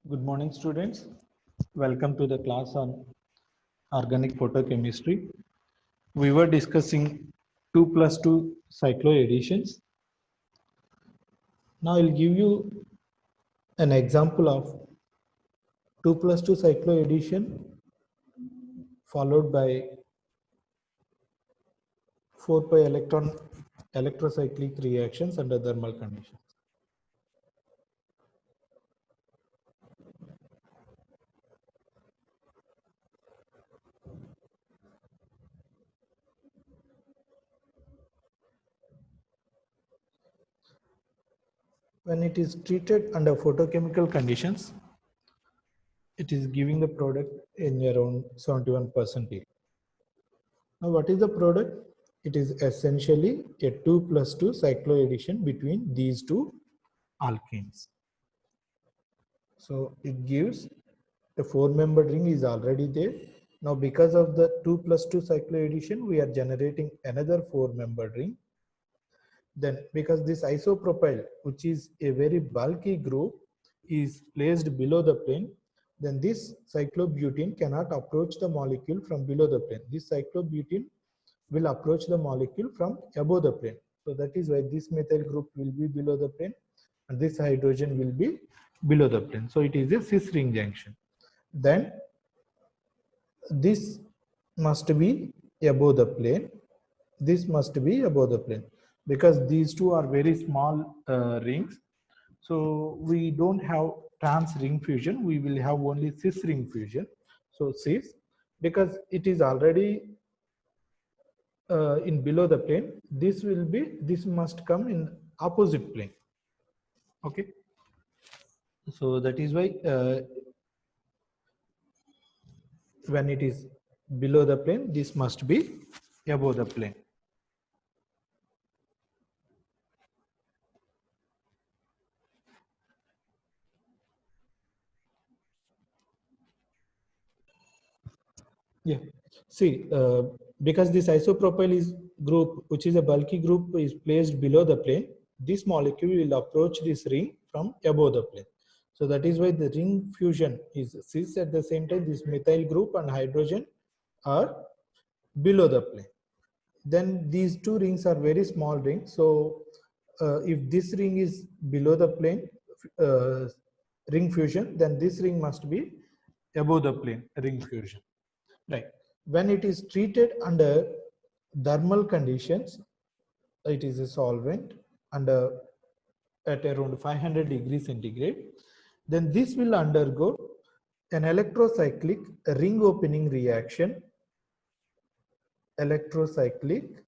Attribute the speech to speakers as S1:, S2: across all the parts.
S1: Good morning, students. Welcome to the class on organic photochemistry. We were discussing 2+2 cycloadditions. Now I'll give you an example of 2+2 cycloaddition followed by 4 pi electron electrocyclic reactions under thermal conditions. When it is treated under photochemical conditions, it is giving the product in around 71%. Now, what is the product? It is essentially a 2+2 cycloaddition between these two alkenes. So it gives a 4-membered ring is already there. Now, because of the 2+2 cycloaddition, we are generating another 4-membered ring. Then, because this isopropyl, which is a very bulky group, is placed below the plane, then this cyclobutene cannot approach the molecule from below the plane. This cyclobutene will approach the molecule from above the plane. So that is why this methyl group will be below the plane and this hydrogen will be below the plane. So it is a cis ring junction. Then this must be above the plane. This must be above the plane because these two are very small rings. So we don't have trans ring fusion. We will have only cis ring fusion. So cis, because it is already in below the plane, this must come in opposite plane. Okay, so that is why when it is below the plane, this must be above the plane. Yeah, see, because this isopropyl is group, which is a bulky group, is placed below the plane, this molecule will approach this ring from above the plane. So that is why the ring fusion is cis. At the same time, this methyl group and hydrogen are below the plane. Then these two rings are very small rings. So if this ring is below the plane, ring fusion, then this ring must be above the plane, ring fusion. Right. When it is treated under thermal conditions, it is a solvent under at around 500 degrees centigrade. Then this will undergo an electrocyclic ring opening reaction. Electrocyclic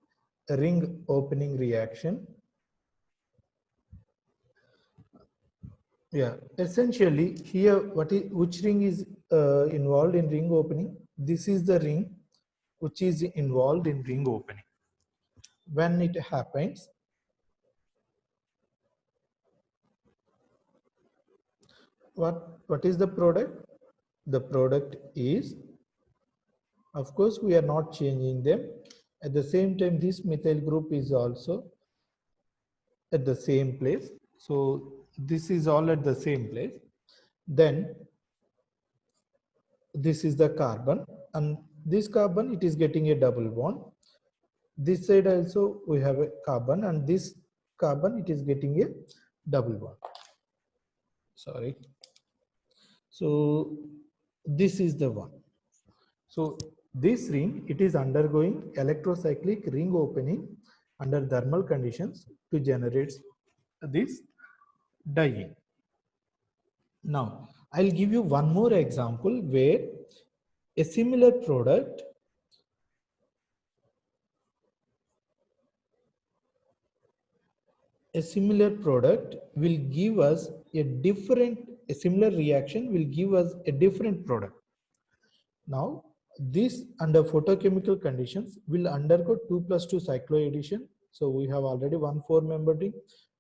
S1: ring opening reaction. Yeah, essentially here, which ring is involved in ring opening? This is the ring which is involved in ring opening. When it happens, what is the product? The product is, of course, we are not changing them. At the same time, this methyl group is also at the same place. So this is all at the same place. Then this is the carbon, and this carbon, it is getting a double bond. This side also we have a carbon, and this carbon, it is getting a double bond. Sorry. So this is the one. So this ring, it is undergoing electrocyclic ring opening under thermal conditions to generate this diene. Now, I'll give you one more example where a similar product will give us a similar reaction will give us a different product. Now, this under photochemical conditions will undergo 2+2 cycloaddition. So we have already one 4-membered ring.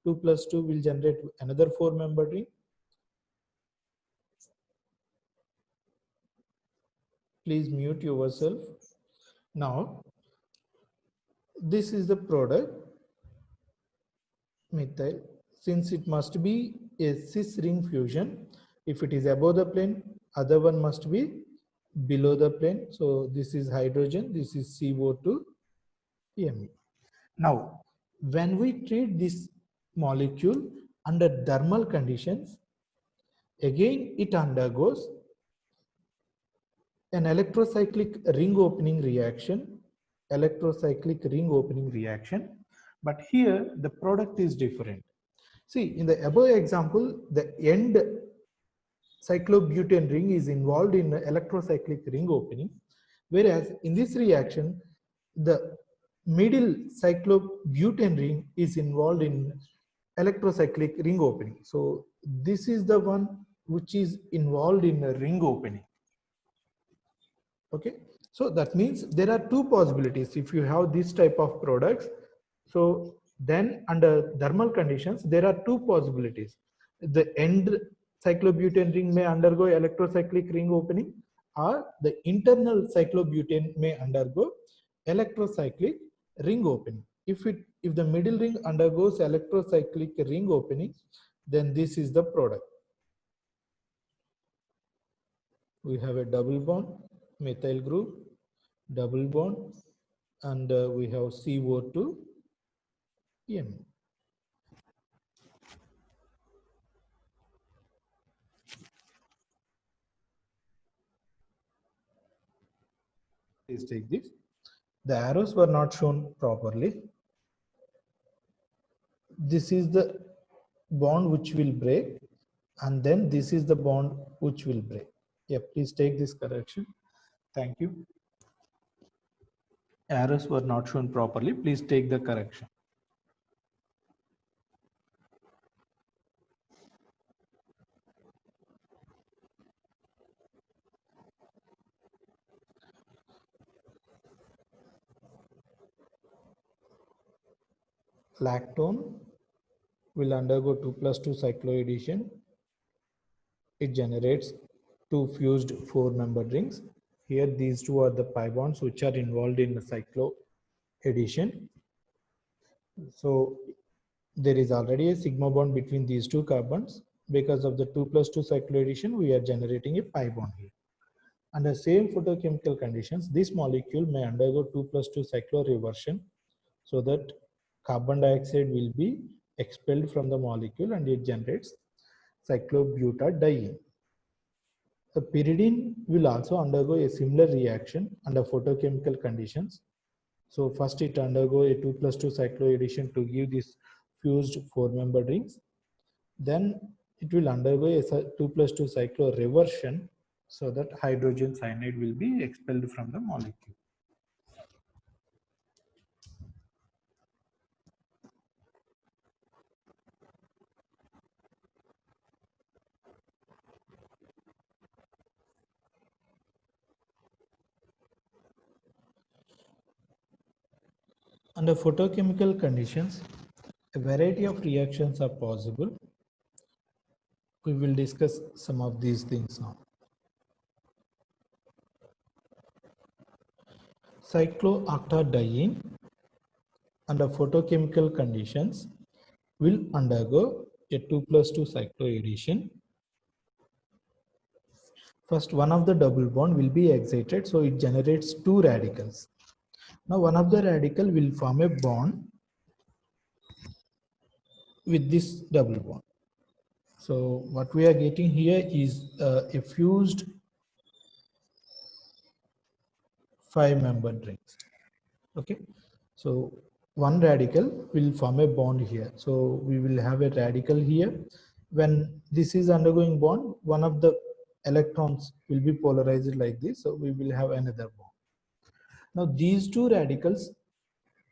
S1: 2+2 will generate another 4-membered ring. Please mute yourself. Now, this is the product methyl. Since it must be a cis ring fusion, If it is above the plane, other one must be below the plane. So this is hydrogen, this is CO2 Me. Now when we treat this molecule under thermal conditions, again it undergoes an electrocyclic ring opening reaction, but here the product is different. See, in the above example, the end cyclobutane ring is involved in the electrocyclic ring opening, whereas in this reaction, the middle cyclobutane ring is involved in electrocyclic ring opening. So this is the one which is involved in a ring opening. Okay, so that means there are two possibilities if you have this type of products. So then under thermal conditions, there are two possibilities. The end cyclobutane ring may undergo electrocyclic ring opening, or the internal cyclobutane may undergo electrocyclic ring opening. If the middle ring undergoes electrocyclic ring opening, then this is the product. We have a double bond, methyl group, double bond, and we have CO2 Me. Please take this. The arrows were not shown properly. This is the bond which will break, and then this is the bond which will break. Yeah, please take this correction. Thank you. Arrows were not shown properly. Please take the correction. Lactone will undergo 2+2 cycloaddition. It generates two fused 4-membered rings. Here these two are the pi bonds which are involved in the cycloaddition. So there is already a sigma bond between these two carbons. Because of the 2+2 cycloaddition, we are generating a pi bond here. Under same photochemical conditions, this molecule may undergo 2+2 cycloreversion, so that carbon dioxide will be expelled from the molecule and it generates cyclobutadiene. The pyridine will also undergo a similar reaction under photochemical conditions. So first it undergo a 2+2 cycloaddition to give this fused 4-membered rings. Then it will undergo a 2+2 cycloreversion, so that hydrogen cyanide will be expelled from the molecule. Under photochemical conditions, a variety of reactions are possible. We will discuss some of these things now. Cyclooctadiene under photochemical conditions will undergo a 2+2 cycloaddition. First, one of the double bond will be excited, so it generates two radicals. Now one of the radical will form a bond with this double bond. So what we are getting here is a fused 5-membered rings. Okay, so one radical will form a bond here. So we will have a radical here. When this is undergoing bond, one of the electrons will be polarized like this. So we will have another bond. Now these two radicals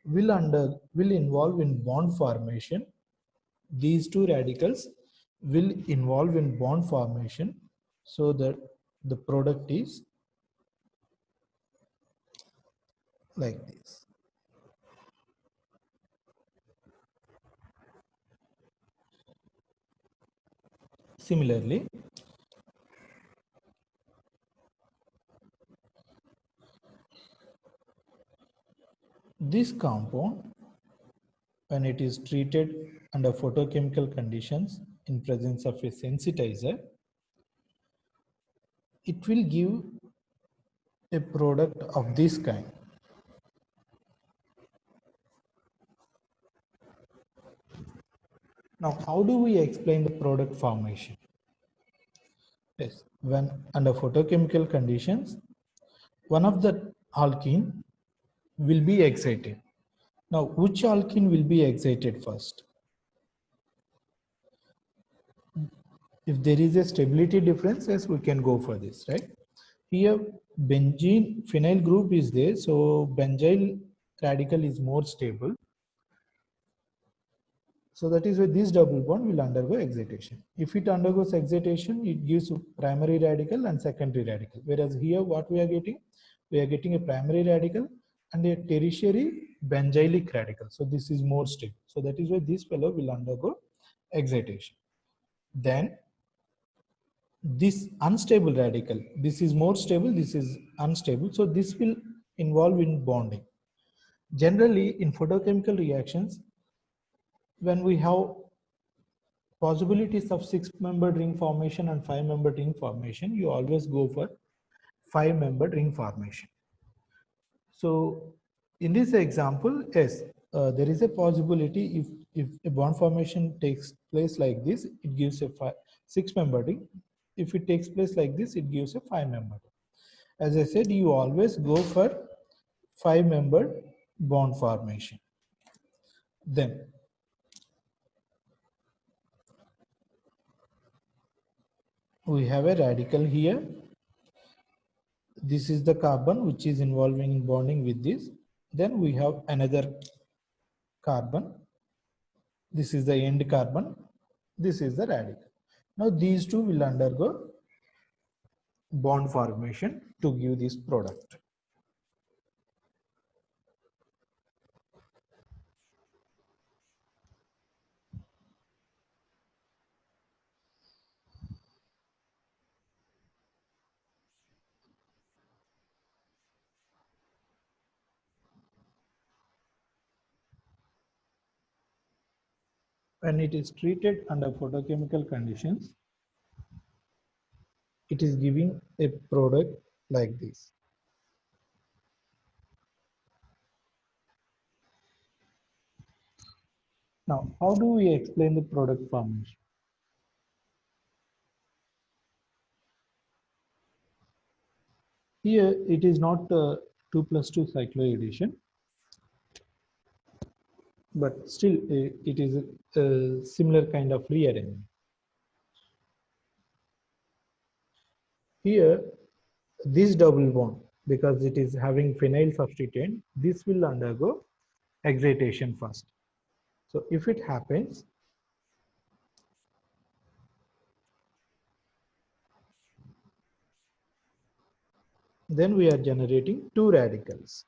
S1: will involve in bond formation. These two radicals will involve in bond formation, so that the product is like this. Similarly, this compound, when it is treated under photochemical conditions in presence of a sensitizer, it will give a product of this kind. Now, how do we explain the product formation? Yes, when under photochemical conditions, one of the alkene will be excited. Now, which alkene will be excited first? If there is a stability difference, yes, we can go for this, right? Here, benzene phenyl group is there, so benzyl radical is more stable. So that is why this double bond will undergo excitation. If it undergoes excitation, it gives primary radical and secondary radical. Whereas here, what we are getting? We are getting a primary radical and a tertiary benzylic radical. So this is more stable. So that is why this fellow will undergo excitation. Then this unstable radical, this is more stable, this is unstable. So this will involve in bonding. Generally, in photochemical reactions, when we have possibilities of 6-membered ring formation and 5-membered ring formation, you always go for 5-membered ring formation. So in this example, yes, there is a possibility if a bond formation takes place like this, it gives a 6-membered ring. If it takes place like this, it gives a 5-membered. As I said, you always go for 5-membered bond formation. Then we have a radical here. This is the carbon which is involving in bonding with this. Then we have another carbon. This is the end carbon. This is the radical. Now these two will undergo bond formation to give this product. When it is treated under photochemical conditions, it is giving a product like this. Now, how do we explain the product formation? Here, it is not 2+2 cycloaddition, but still it is a similar kind of rearrangement. Here, this double bond, because it is having phenyl substituent, this will undergo excitation first. So if it happens, then we are generating two radicals.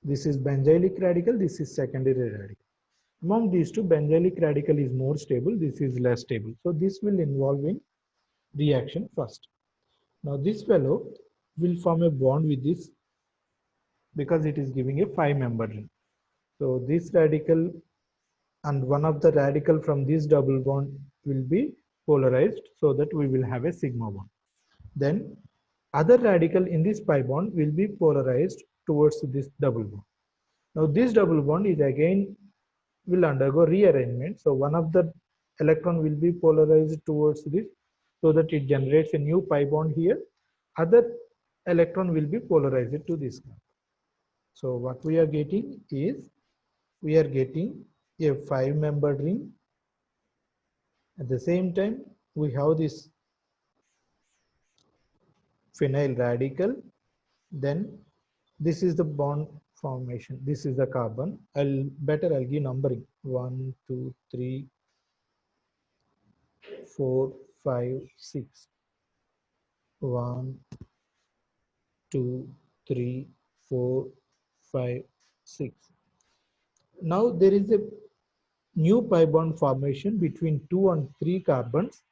S1: This is benzylic radical, this is secondary radical. Among these two, benzylic radical is more stable, this is less stable. So this will involve in reaction first. Now this fellow will form a bond with this because it is giving a 5-membered ring. So this radical and one of the radical from this double bond will be polarized so that we will have a sigma bond. Then other radical in this pi bond will be polarized towards this double bond. Now this double bond is again will undergo rearrangement. So one of the electron will be polarized towards this so that it generates a new pi bond here. Other electron will be polarized to this one. So what we are getting is we are getting a 5-membered ring. At the same time, we have this phenyl radical. Then this is the bond formation. This is the carbon. I'll give numbering 1, 2, 3, 4, 5, 6. 1, 2, 3, 4, 5, 6. Now there is a new pi bond formation between 2 and 3 carbons.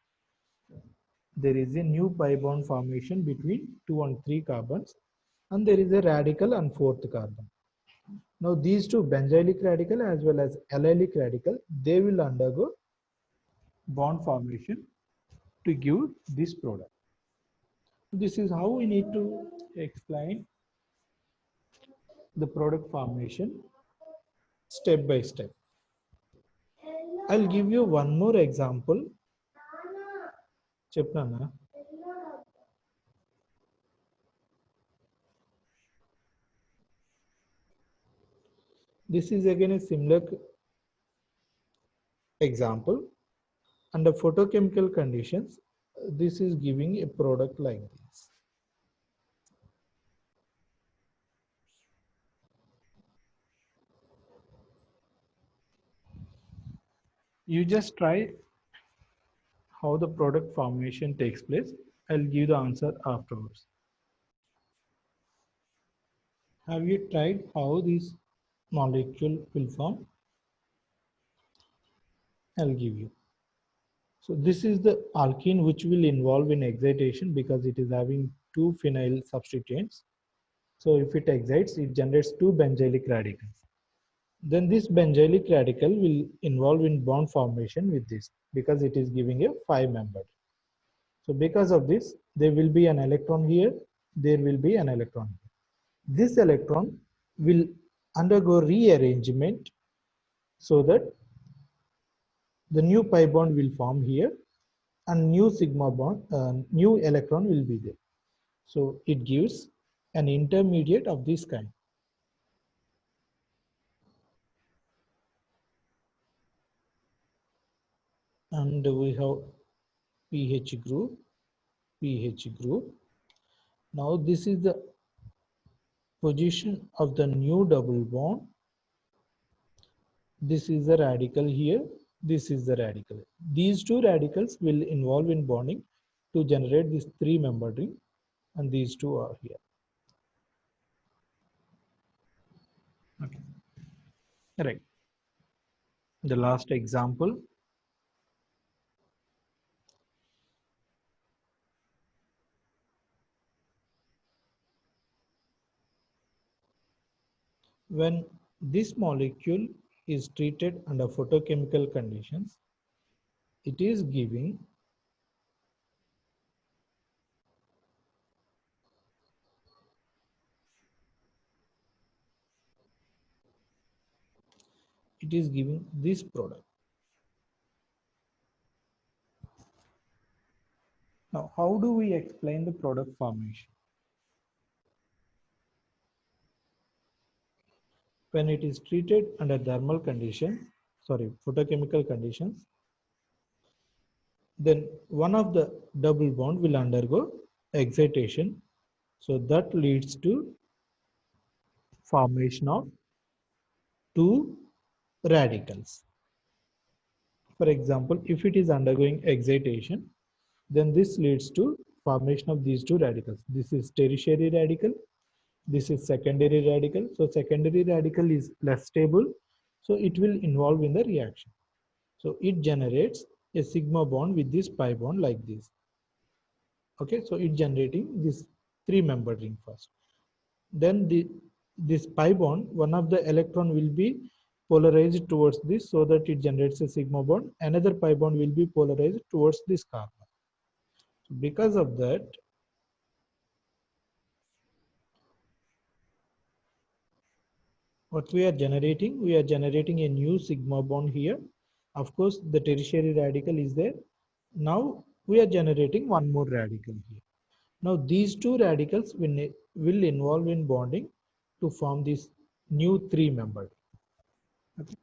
S1: There is a new pi bond formation between 2 and 3 carbons, and there is a radical and 4th carbon. Now these two, benzylic radical as well as allylic radical, they will undergo bond formation to give this product. This is how we need to explain the product formation step by step. I'll give you one more example. Chepnana. This is again a similar example. Under photochemical conditions, this is giving a product like this. You just try how the product formation takes place. I'll give the answer afterwards. Have you tried how this molecule will form? I'll give you. So this is the alkene which will involve in excitation because it is having two phenyl substituents. So if it excites, it generates two benzylic radicals. Then this benzylic radical will involve in bond formation with this because it is giving a 5-membered. So because of this, there will be an electron here, there will be an electron here. This electron will undergo rearrangement so that the new pi bond will form here and new sigma bond, new electron will be there. So it gives an intermediate of this kind. And we have pH group, pH group. Now this is the position of the new double bond. This is the radical here, this is the radical. These two radicals will involve in bonding to generate this 3-membered ring, and these two are here. Okay. Right. The last example. When this molecule is treated under photochemical conditions, it is giving this product. Now, how do we explain the product formation? When it is treated under photochemical conditions, then one of the double bond will undergo excitation. So that leads to formation of two radicals. For example, if it is undergoing excitation, then this leads to formation of these two radicals. This is tertiary radical, this is secondary radical. So secondary radical is less stable, so it will involve in the reaction. So it generates a sigma bond with this pi bond like this. Okay, so it generating this 3-membered ring first. Then this pi bond, one of the electron will be polarized towards this so that it generates a sigma bond. Another pi bond will be polarized towards this carbon. Because of that, what we are generating a new sigma bond here. Of course, the tertiary radical is there. Now we are generating one more radical here. Now these two radicals will involve in bonding to form this new 3-membered. Okay.